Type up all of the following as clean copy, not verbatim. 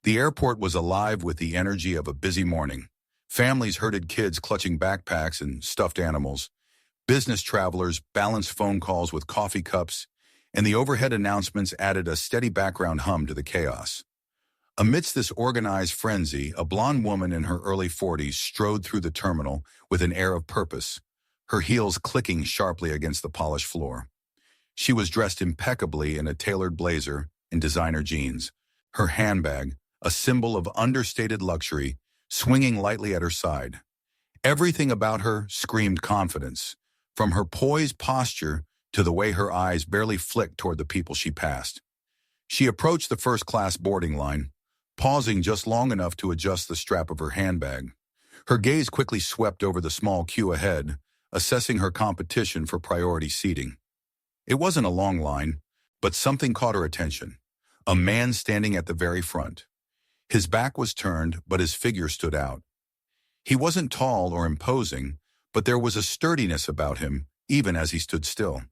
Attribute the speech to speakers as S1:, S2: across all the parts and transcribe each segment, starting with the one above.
S1: The airport was alive with the energy of a busy morning. Families herded kids clutching backpacks and stuffed animals. Business travelers balanced phone calls with coffee cups, and the overhead announcements added a steady background hum to the chaos. Amidst this organized frenzy, a blonde woman in her early 40s strode through the terminal with an air of purpose, her heels clicking sharply against the polished floor. She was dressed impeccably in a tailored blazer and designer jeans, her handbag, a symbol of understated luxury, swinging lightly at her side. Everything about her screamed confidence, from her poised posture to the way her eyes barely flicked toward the people she passed. She approached the first-class boarding line, pausing just long enough to adjust the strap of her handbag. Her gaze quickly swept over the small queue ahead, assessing her competition for priority seating. It wasn't a long line, but something caught her attention. A man standing at the very front. His back was turned, but his figure stood out. He wasn't tall or imposing, but there was a sturdiness about him, even as he stood still.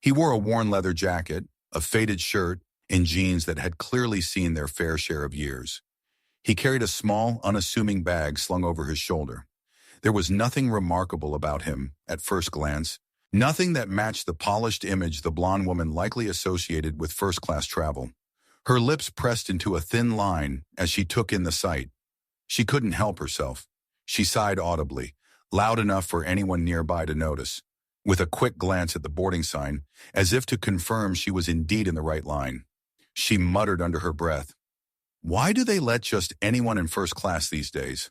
S1: He wore a worn leather jacket, a faded shirt, and jeans that had clearly seen their fair share of years. He carried a small, unassuming bag slung over his shoulder. There was nothing remarkable about him, at first glance, nothing that matched the polished image the blonde woman likely associated with first-class travel. Her lips pressed into a thin line as she took in the sight. She couldn't help herself. She sighed audibly, loud enough for anyone nearby to notice, with a quick glance at the boarding sign, as if to confirm she was indeed in the right line. She muttered under her breath, "Why do they let just anyone in first class these days?"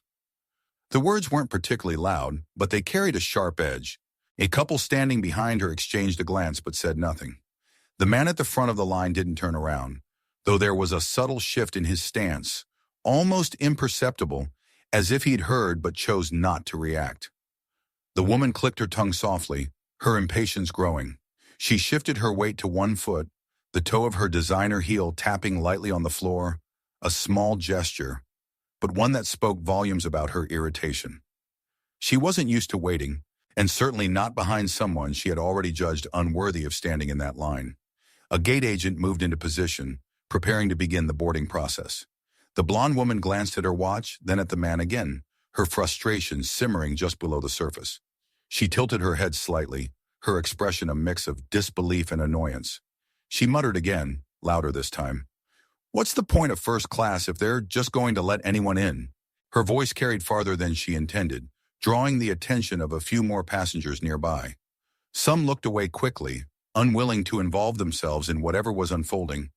S1: The words weren't particularly loud, but they carried a sharp edge. A couple standing behind her exchanged a glance but said nothing. The man at the front of the line didn't turn around, though there was a subtle shift in his stance, almost imperceptible, as if he'd heard but chose not to react. The woman clicked her tongue softly, her impatience growing. She shifted her weight to one foot, the toe of her designer heel tapping lightly on the floor, a small gesture, but one that spoke volumes about her irritation. She wasn't used to waiting, and certainly not behind someone she had already judged unworthy of standing in that line. A gate agent moved into position, preparing to begin the boarding process. The blonde woman glanced at her watch, then at the man again, her frustration simmering just below the surface. She tilted her head slightly, her expression a mix of disbelief and annoyance. She muttered again, louder this time, "What's the point of first class if they're just going to let anyone in?" Her voice carried farther than she intended, drawing the attention of a few more passengers nearby. Some looked away quickly, unwilling to involve themselves in whatever was unfolding.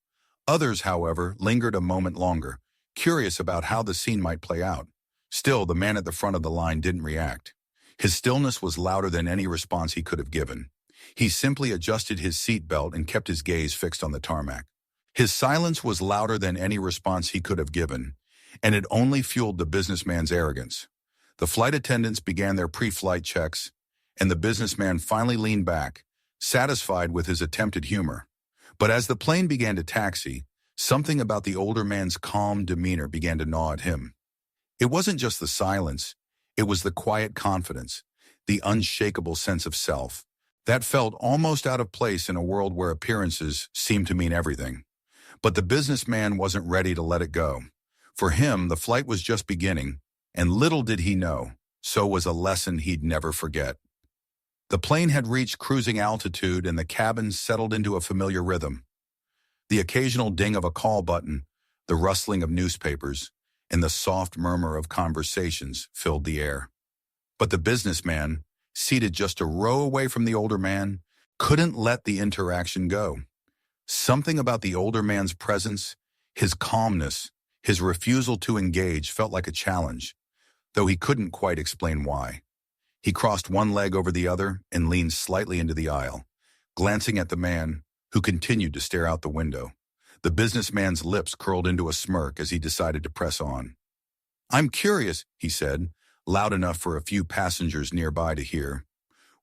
S1: Others, however, lingered a moment longer, curious about how the scene might play out. Still, the man at the front of the line didn't react. His stillness was louder than any response he could have given. He simply adjusted his seatbelt and kept his gaze fixed on the tarmac. His silence was louder than any response he could have given, and it only fueled the businessman's arrogance. The flight attendants began their pre-flight checks, and the businessman finally leaned back, satisfied with his attempted humor. But as the plane began to taxi, something about the older man's calm demeanor began to gnaw at him. It wasn't just the silence, it was the quiet confidence, the unshakable sense of self, that felt almost out of place in a world where appearances seemed to mean everything. But the businessman wasn't ready to let it go. For him, the flight was just beginning, and little did he know, so was a lesson he'd never forget. The plane had reached cruising altitude and the cabin settled into a familiar rhythm. The occasional ding of a call button, the rustling of newspapers, and the soft murmur of conversations filled the air. But the businessman, seated just a row away from the older man, couldn't let the interaction go. Something about the older man's presence, his calmness, his refusal to engage felt like a challenge, though he couldn't quite explain why. He crossed one leg over the other and leaned slightly into the aisle, glancing at the man, who continued to stare out the window. The businessman's lips curled into a smirk as he decided to press on. "I'm curious," he said, loud enough for a few passengers nearby to hear.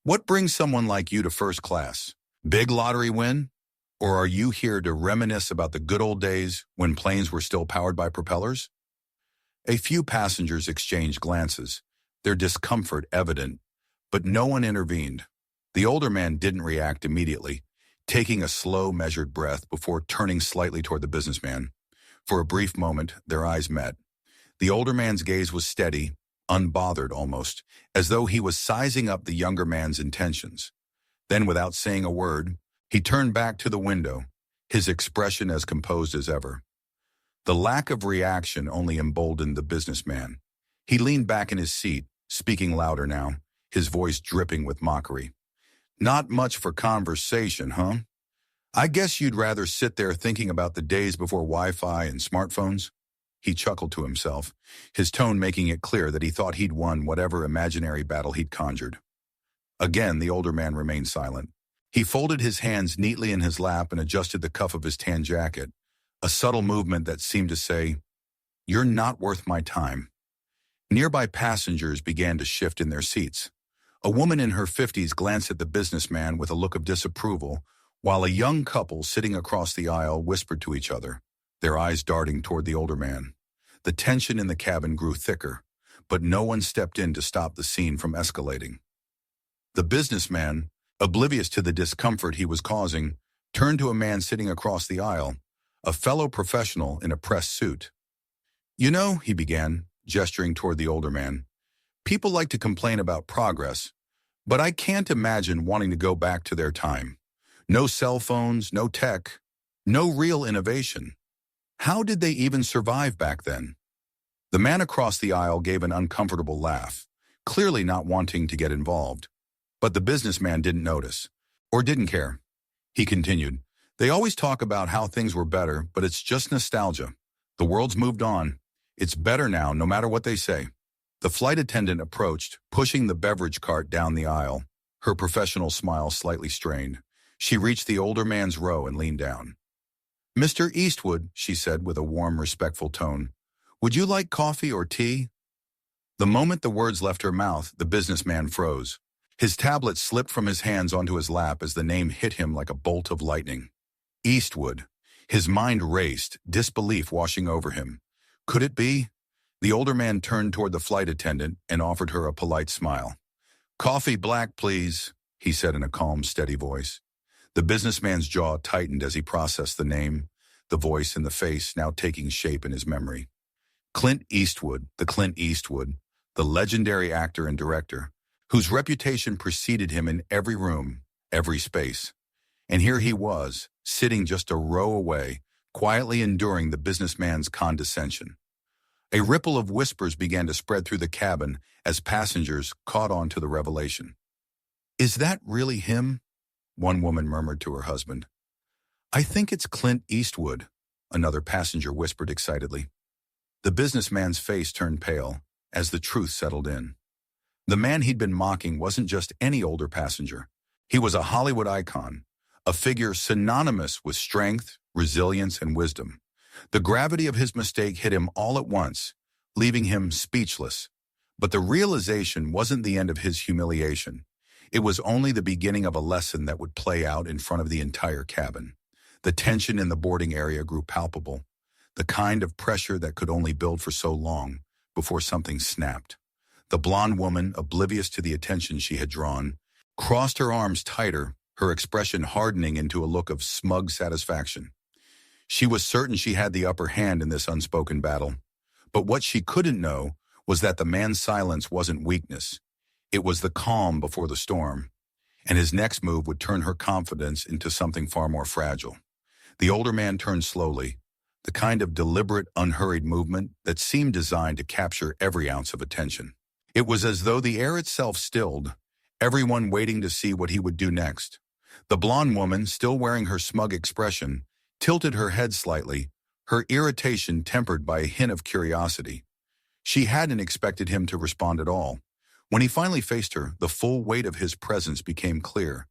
S1: "What brings someone like you to first class? Big lottery win? Or are you here to reminisce about the good old days when planes were still powered by propellers?" A few passengers exchanged glances, their discomfort evident, but no one intervened. The older man didn't react immediately, taking a slow, measured breath before turning slightly toward the businessman. For a brief moment, their eyes met. The older man's gaze was steady, unbothered almost, as though he was sizing up the younger man's intentions. Then, without saying a word, he turned back to the window, his expression as composed as ever. The lack of reaction only emboldened the businessman. He leaned back in his seat, speaking louder now, his voice dripping with mockery. "Not much for conversation, huh? I guess you'd rather sit there thinking about the days before Wi-Fi and smartphones?" He chuckled to himself, his tone making it clear that he thought he'd won whatever imaginary battle he'd conjured. Again, the older man remained silent. He folded his hands neatly in his lap and adjusted the cuff of his tan jacket, a subtle movement that seemed to say, "You're not worth my time." Nearby passengers began to shift in their seats. A woman in her 50s glanced at the businessman with a look of disapproval, while a young couple sitting across the aisle whispered to each other, their eyes darting toward the older man. The tension in the cabin grew thicker, but no one stepped in to stop the scene from escalating. The businessman, oblivious to the discomfort he was causing, turned to a man sitting across the aisle, a fellow professional in a press suit. "You know," he began, gesturing toward the older man, "people like to complain about progress, but I can't imagine wanting to go back to their time. No cell phones, no tech, no real innovation. How did they even survive back then?" The man across the aisle gave an uncomfortable laugh, clearly not wanting to get involved. But the businessman didn't notice, or didn't care. He continued, "They always talk about how things were better, but it's just nostalgia. The world's moved on. It's better now, no matter what they say." The flight attendant approached, pushing the beverage cart down the aisle, her professional smile slightly strained. She reached the older man's row and leaned down. "Mr. Eastwood," she said with a warm, respectful tone, "would you like coffee or tea?" The moment the words left her mouth, the businessman froze. His tablet slipped from his hands onto his lap as the name hit him like a bolt of lightning. Eastwood. His mind raced, disbelief washing over him. Could it be? The older man turned toward the flight attendant and offered her a polite smile. "Coffee black, please," he said in a calm, steady voice. The businessman's jaw tightened as he processed the name, the voice, and the face now taking shape in his memory. Clint Eastwood, the legendary actor and director, whose reputation preceded him in every room, every space. And here he was, sitting just a row away, quietly enduring the businessman's condescension. A ripple of whispers began to spread through the cabin as passengers caught on to the revelation. "Is that really him?" one woman murmured to her husband. "I think it's Clint Eastwood," another passenger whispered excitedly. The businessman's face turned pale as the truth settled in. The man he'd been mocking wasn't just any older passenger. He was a Hollywood icon, a figure synonymous with strength, resilience, and wisdom. The gravity of his mistake hit him all at once, leaving him speechless. But the realization wasn't the end of his humiliation. It was only the beginning of a lesson that would play out in front of the entire cabin. The tension in the boarding area grew palpable, the kind of pressure that could only build for so long before something snapped. The blonde woman, oblivious to the attention she had drawn, crossed her arms tighter, her expression hardening into a look of smug satisfaction. She was certain she had the upper hand in this unspoken battle. But what she couldn't know was that the man's silence wasn't weakness. It was the calm before the storm. And his next move would turn her confidence into something far more fragile. The older man turned slowly, the kind of deliberate, unhurried movement that seemed designed to capture every ounce of attention. It was as though the air itself stilled, everyone waiting to see what he would do next. The blonde woman, still wearing her smug expression, tilted her head slightly, her irritation tempered by a hint of curiosity. She hadn't expected him to respond at all. When he finally faced her, the full weight of his presence became clear.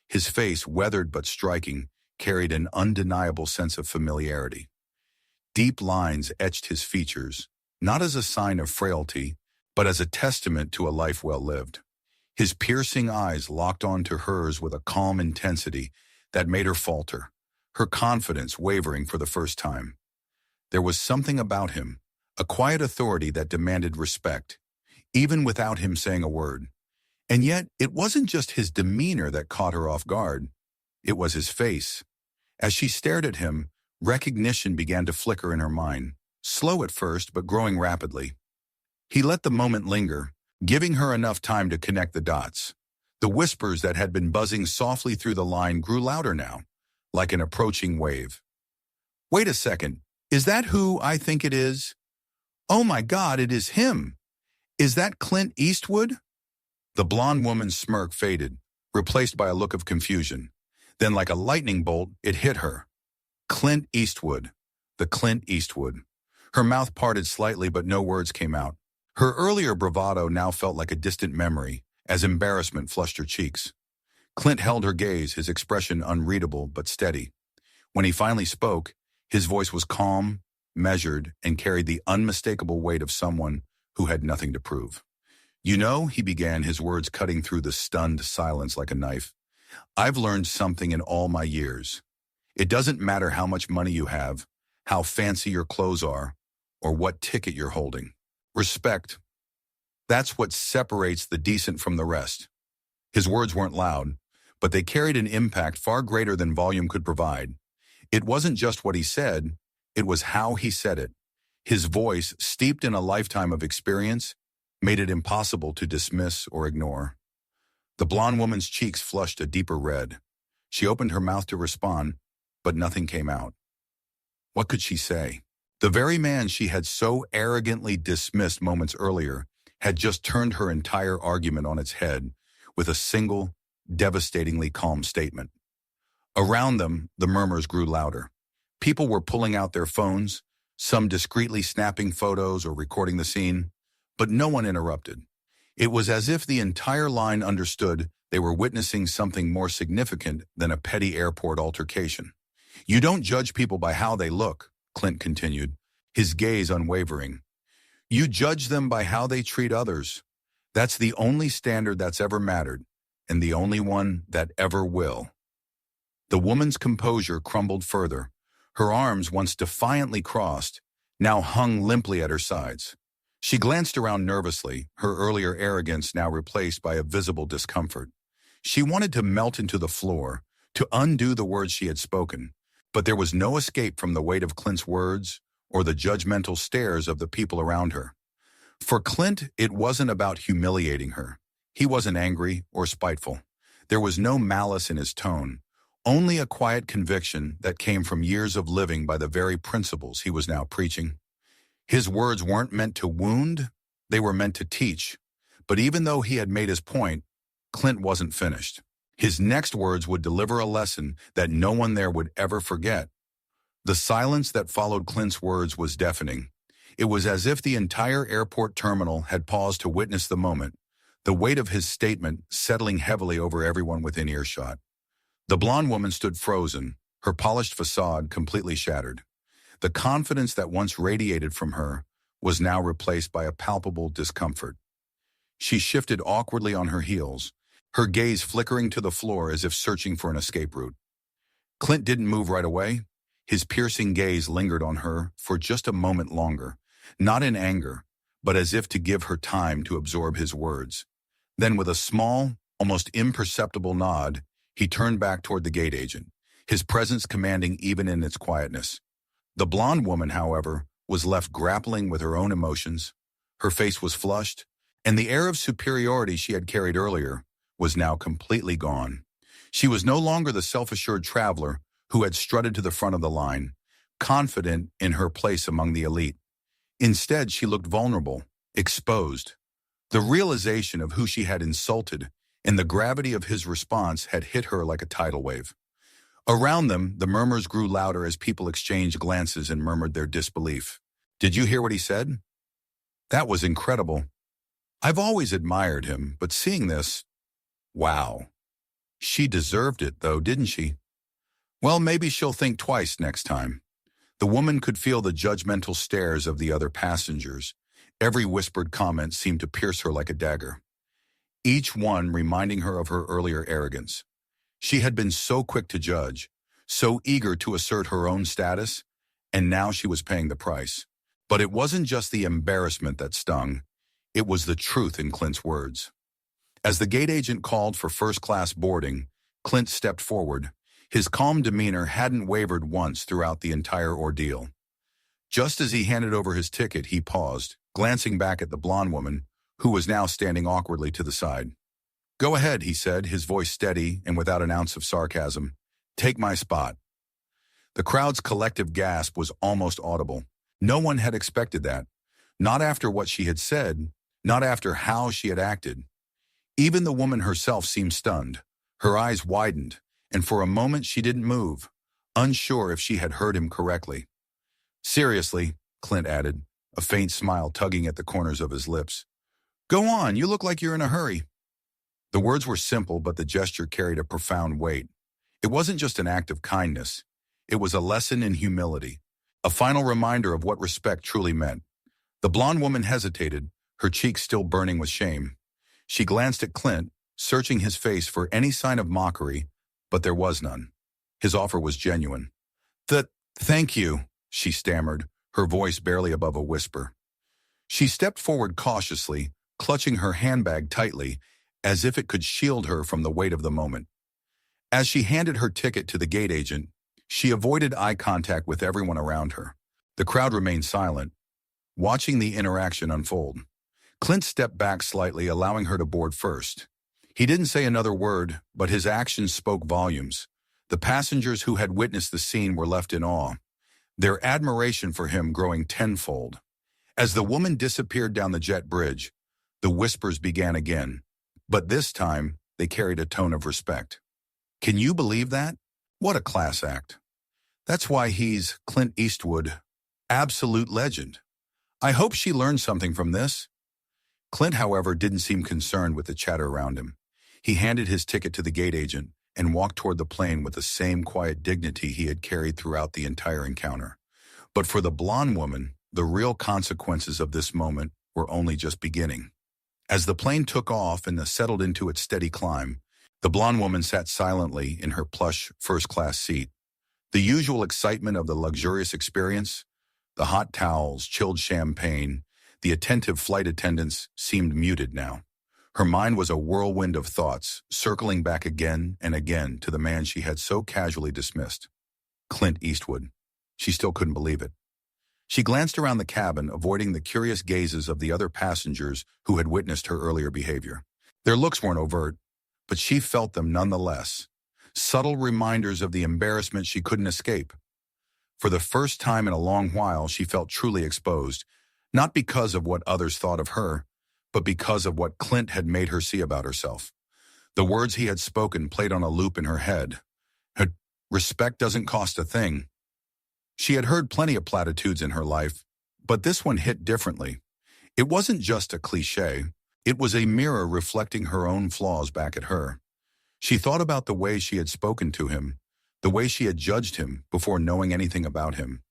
S1: His face, weathered but striking, carried an undeniable sense of familiarity. Deep lines etched his features, not as a sign of frailty, but as a testament to a life well lived. His piercing eyes locked onto hers with a calm intensity that made her falter, her confidence wavering for the first time. There was something about him, a quiet authority that demanded respect, even without him saying a word. And yet, it wasn't just his demeanor that caught her off guard. It was his face. As she stared at him, Recognition began to flicker in her mind, slow at first but growing rapidly. He let the moment linger, giving her enough time to connect the dots. The whispers that had been buzzing softly through the line grew louder now, like an approaching wave. "Wait a second. Is that who I think it is? Oh my God, it is him. Is that Clint Eastwood?" The blonde woman's smirk faded, replaced by a look of confusion. Then, like a lightning bolt, it hit her. Clint Eastwood. The Clint Eastwood. Her mouth parted slightly, but no words came out. Her earlier bravado now felt like a distant memory, as embarrassment flushed her cheeks. Clint held her gaze, his expression unreadable but steady. When he finally spoke, his voice was calm, measured, and carried the unmistakable weight of someone who had nothing to prove. "You know," he began, his words cutting through the stunned silence like a knife, "I've learned something in all my years. It doesn't matter how much money you have, how fancy your clothes are, or what ticket you're holding. Respect. That's what separates the decent from the rest." His words weren't loud, but they carried an impact far greater than volume could provide. It wasn't just what he said, it was how he said it. His voice, steeped in a lifetime of experience, made it impossible to dismiss or ignore. The blonde woman's cheeks flushed a deeper red. She opened her mouth to respond, but nothing came out. What could she say? The very man she had so arrogantly dismissed moments earlier had just turned her entire argument on its head with a single, devastatingly calm statement. Around them, the murmurs grew louder. People were pulling out their phones, some discreetly snapping photos or recording the scene, but no one interrupted. It was as if the entire line understood they were witnessing something more significant than a petty airport altercation. "You don't judge people by how they look," Clint continued, his gaze unwavering. "You judge them by how they treat others. That's the only standard that's ever mattered, and the only one that ever will." The woman's composure crumbled further. Her arms, once defiantly crossed, now hung limply at her sides. She glanced around nervously, her earlier arrogance now replaced by a visible discomfort. She wanted to melt into the floor, to undo the words she had spoken, but there was no escape from the weight of Clint's words or the judgmental stares of the people around her. For Clint, it wasn't about humiliating her. He wasn't angry or spiteful. There was no malice in his tone, only a quiet conviction that came from years of living by the very principles he was now preaching. His words weren't meant to wound, they were meant to teach. But even though he had made his point, Clint wasn't finished. His next words would deliver a lesson that no one there would ever forget. The silence that followed Clint's words was deafening. It was as if the entire airport terminal had paused to witness the moment, the weight of his statement settling heavily over everyone within earshot. The blonde woman stood frozen, her polished facade completely shattered. The confidence that once radiated from her was now replaced by a palpable discomfort. She shifted awkwardly on her heels, her gaze flickering to the floor as if searching for an escape route. Clint didn't move right away. His piercing gaze lingered on her for just a moment longer, not in anger, but as if to give her time to absorb his words. Then with a small, almost imperceptible nod, he turned back toward the gate agent, his presence commanding even in its quietness. The blonde woman, however, was left grappling with her own emotions. Her face was flushed, and the air of superiority she had carried earlier was now completely gone. She was no longer the self-assured traveler who had strutted to the front of the line, confident in her place among the elite. Instead, she looked vulnerable, exposed. The realization of who she had insulted and the gravity of his response had hit her like a tidal wave. Around them, the murmurs grew louder as people exchanged glances and murmured their disbelief. "Did you hear what he said? That was incredible. I've always admired him, but seeing this, wow. She deserved it, though, didn't she? Well, maybe she'll think twice next time." The woman could feel the judgmental stares of the other passengers. Every whispered comment seemed to pierce her like a dagger, each one reminding her of her earlier arrogance. She had been so quick to judge, so eager to assert her own status, and now she was paying the price. But it wasn't just the embarrassment that stung, it was the truth in Clint's words. As the gate agent called for first-class boarding, Clint stepped forward, His calm demeanor hadn't wavered once throughout the entire ordeal. Just as he handed over his ticket, he paused, glancing back at the blonde woman, who was now standing awkwardly to the side. "Go ahead," he said, his voice steady and without an ounce of sarcasm. "Take my spot." The crowd's collective gasp was almost audible. No one had expected that. Not after what she had said, not after how she had acted. Even the woman herself seemed stunned. Her eyes widened, and for a moment she didn't move, unsure if she had heard him correctly. "Seriously," Clint added, a faint smile tugging at the corners of his lips. "Go on, you look like you're in a hurry." The words were simple, but the gesture carried a profound weight. It wasn't just an act of kindness. It was a lesson in humility, a final reminder of what respect truly meant. The blonde woman hesitated, her cheeks still burning with shame. She glanced at Clint, searching his face for any sign of mockery, but there was none. His offer was genuine. Thank you," she stammered, her voice barely above a whisper. She stepped forward cautiously, clutching her handbag tightly, as if it could shield her from the weight of the moment. As she handed her ticket to the gate agent, she avoided eye contact with everyone around her. The crowd remained silent, watching the interaction unfold. Clint stepped back slightly, allowing her to board first. He didn't say another word, but his actions spoke volumes. The passengers who had witnessed the scene were left in awe, their admiration for him growing tenfold. As the woman disappeared down the jet bridge, the whispers began again, but this time they carried a tone of respect. "Can you believe that? What a class act. That's why he's Clint Eastwood, absolute legend. I hope she learned something from this." Clint, however, didn't seem concerned with the chatter around him. He handed his ticket to the gate agent and walked toward the plane with the same quiet dignity he had carried throughout the entire encounter. But for the blonde woman, the real consequences of this moment were only just beginning. As the plane took off and settled into its steady climb, the blonde woman sat silently in her plush first-class seat. The usual excitement of the luxurious experience, the hot towels, chilled champagne, the attentive flight attendants seemed muted now. Her mind was a whirlwind of thoughts, circling back again and again to the man she had so casually dismissed. Clint Eastwood. She still couldn't believe it. She glanced around the cabin, avoiding the curious gazes of the other passengers who had witnessed her earlier behavior. Their looks weren't overt, but she felt them nonetheless. Subtle reminders of the embarrassment she couldn't escape. For the first time in a long while, she felt truly exposed, not because of what others thought of her, but because of what Clint had made her see about herself. The words he had spoken played on a loop in her head. Respect doesn't cost a thing. She had heard plenty of platitudes in her life, but this one hit differently. It wasn't just a cliché. It was a mirror reflecting her own flaws back at her. She thought about the way she had spoken to him, the way she had judged him before knowing anything about him.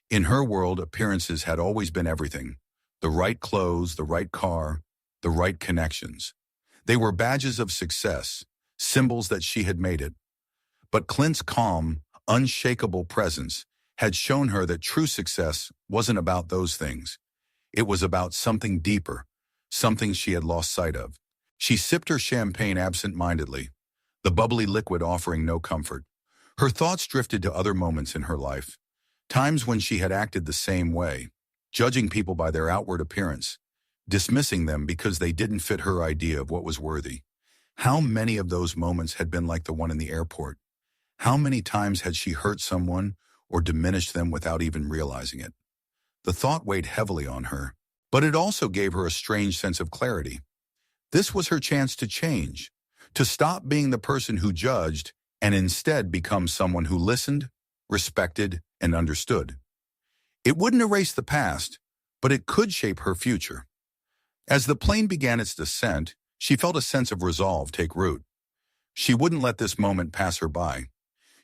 S1: In her world, appearances had always been everything. The right clothes, the right car, the right connections. They were badges of success, symbols that she had made it. But Clint's calm, unshakable presence had shown her that true success wasn't about those things. It was about something deeper, something she had lost sight of. She sipped her champagne absent-mindedly, the bubbly liquid offering no comfort. Her thoughts drifted to other moments in her life, times when she had acted the same way, judging people by their outward appearance, dismissing them because they didn't fit her idea of what was worthy. How many of those moments had been like the one in the airport? How many times had she hurt someone or diminished them without even realizing it? The thought weighed heavily on her, but it also gave her a strange sense of clarity. This was her chance to change, to stop being the person who judged and instead become someone who listened, respected, and understood. It wouldn't erase the past, but it could shape her future. As the plane began its descent, she felt a sense of resolve take root. She wouldn't let this moment pass her by.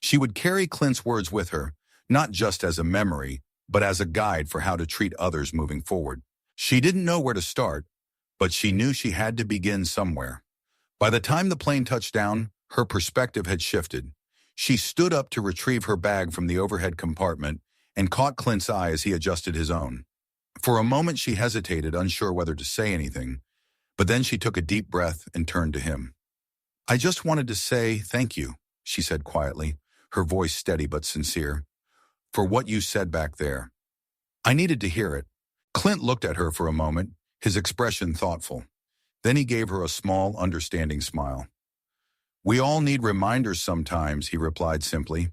S1: She would carry Clint's words with her, not just as a memory, but as a guide for how to treat others moving forward. She didn't know where to start, but she knew she had to begin somewhere. By the time the plane touched down, her perspective had shifted. She stood up to retrieve her bag from the overhead compartment and caught Clint's eye as he adjusted his own. For a moment she hesitated, unsure whether to say anything, but then she took a deep breath and turned to him. "I just wanted to say thank you," she said quietly, her voice steady but sincere, "for what you said back there. I needed to hear it." Clint looked at her for a moment, his expression thoughtful. Then he gave her a small, understanding smile. "We all need reminders sometimes," he replied simply.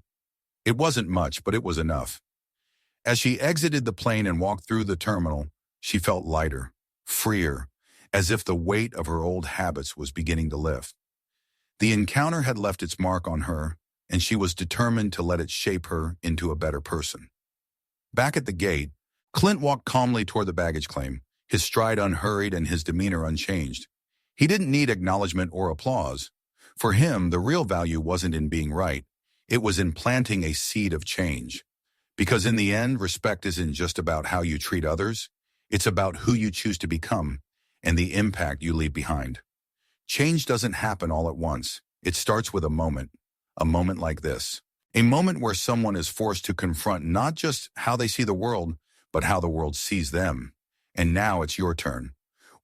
S1: It wasn't much, but it was enough. As she exited the plane and walked through the terminal, she felt lighter, freer, as if the weight of her old habits was beginning to lift. The encounter had left its mark on her, and she was determined to let it shape her into a better person. Back at the gate, Clint walked calmly toward the baggage claim, his stride unhurried and his demeanor unchanged. He didn't need acknowledgement or applause. For him, the real value wasn't in being right. It was in planting a seed of change. Because in the end, respect isn't just about how you treat others. It's about who you choose to become and the impact you leave behind. Change doesn't happen all at once. It starts with a moment like this. A moment where someone is forced to confront not just how they see the world, but how the world sees them. And now it's your turn.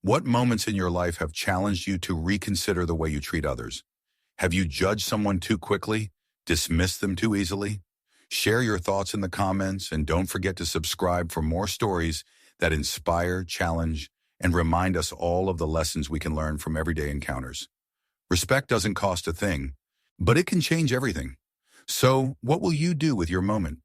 S1: What moments in your life have challenged you to reconsider the way you treat others? Have you judged someone too quickly? Dismissed them too easily? Share your thoughts in the comments, and don't forget to subscribe for more stories that inspire, challenge, and remind us all of the lessons we can learn from everyday encounters. Respect doesn't cost a thing, but it can change everything. So, what will you do with your moment?